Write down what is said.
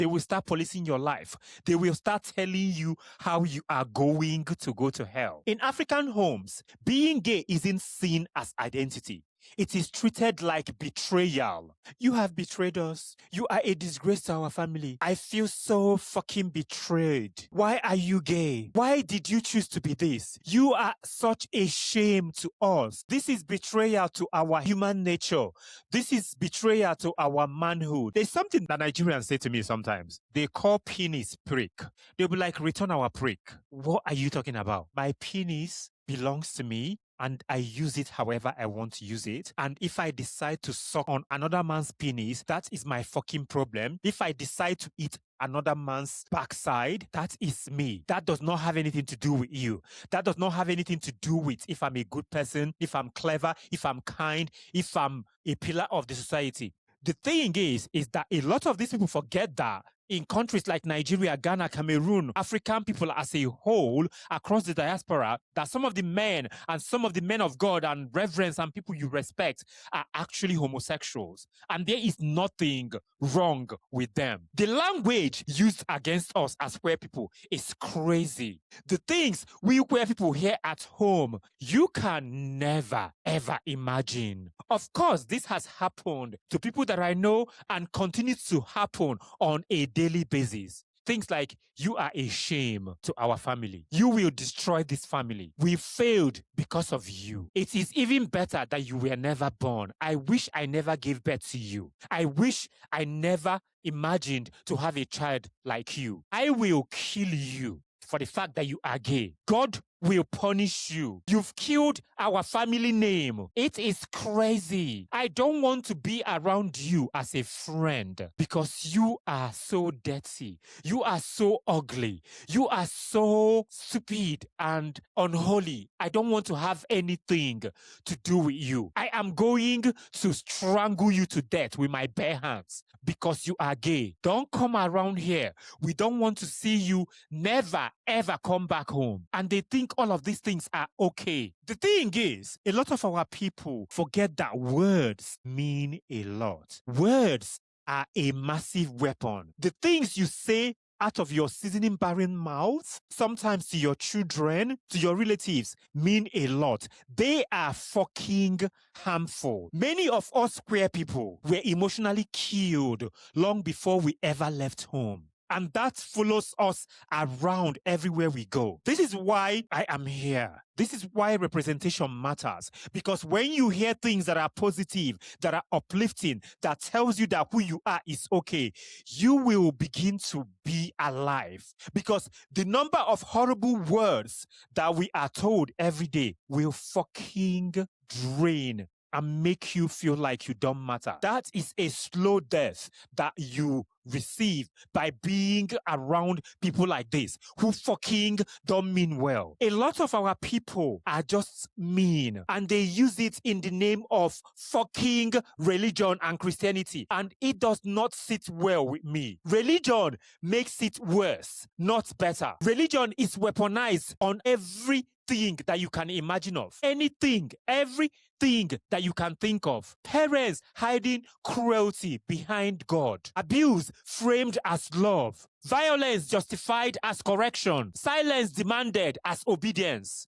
They will start policing your life. They will start telling you how you are going to go to hell. In African homes, being gay isn't seen as identity. It is treated like betrayal. You have betrayed us. You are a disgrace to our family. I feel so fucking betrayed. Why are you gay? Why did you choose to be this? You are such a shame to us. This is betrayal to our human nature. This is betrayal to our manhood. There's something that Nigerians say to me sometimes. They call penis prick. They'll be like, return our prick. What are you talking about? My penis belongs to me, and I use it however I want to use it. And if I decide to suck on another man's penis, that is my fucking problem. If I decide to eat another man's backside, that is me. That does not have anything to do with you. That does not have anything to do with if I'm a good person, if I'm clever, if I'm kind, if I'm a pillar of the society. The thing is that a lot of these people forget that in countries like Nigeria, Ghana, Cameroon, African people as a whole across the diaspora, that some of the men and some of the men of God and reverends and people you respect are actually homosexuals. And there is nothing wrong with them. The language used against us as queer people is crazy. The things we queer people here at home, you can never, ever imagine. Of course, this has happened to people that I know and continues to happen on a daily basis. Things like, you are a shame to our family. You will destroy this family. We failed because of you. It is even better that you were never born. I wish I never gave birth to you. I wish I never imagined to have a child like you. I will kill you for the fact that you are gay. God will punish you. You've killed our family name. It is crazy. I don't want to be around you as a friend because you are so dirty. You are so ugly. You are so stupid and unholy. I don't want to have anything to do with you. I am going to strangle you to death with my bare hands because you are gay. Don't come around here. We don't want to see you. Never, ever come back home. And they think all of these things are okay. The thing is, a lot of our people forget that words mean a lot. Words are a massive weapon. The things you say out of your seasoning barren mouth, sometimes to your children, to your relatives, mean a lot. They are fucking harmful. Many of us queer people were emotionally killed long before we ever left home. And that follows us around everywhere we go. This is why I am here. This is why representation matters. Because when you hear things that are positive, that are uplifting, that tells you that who you are is okay, you will begin to be alive. Because the number of horrible words that we are told every day will fucking drain and make you feel like you don't matter. That is a slow death that you receive by being around people like this who fucking don't mean well. A lot of our people are just mean and they use it in the name of fucking religion and Christianity, and it does not sit well with me. Religion makes it worse, not better. Religion is weaponized on everything that you can imagine of. Anything, everything that you can think of. Parents hiding cruelty behind God. Abuse framed as love. Violence justified as correction. Silence demanded as obedience.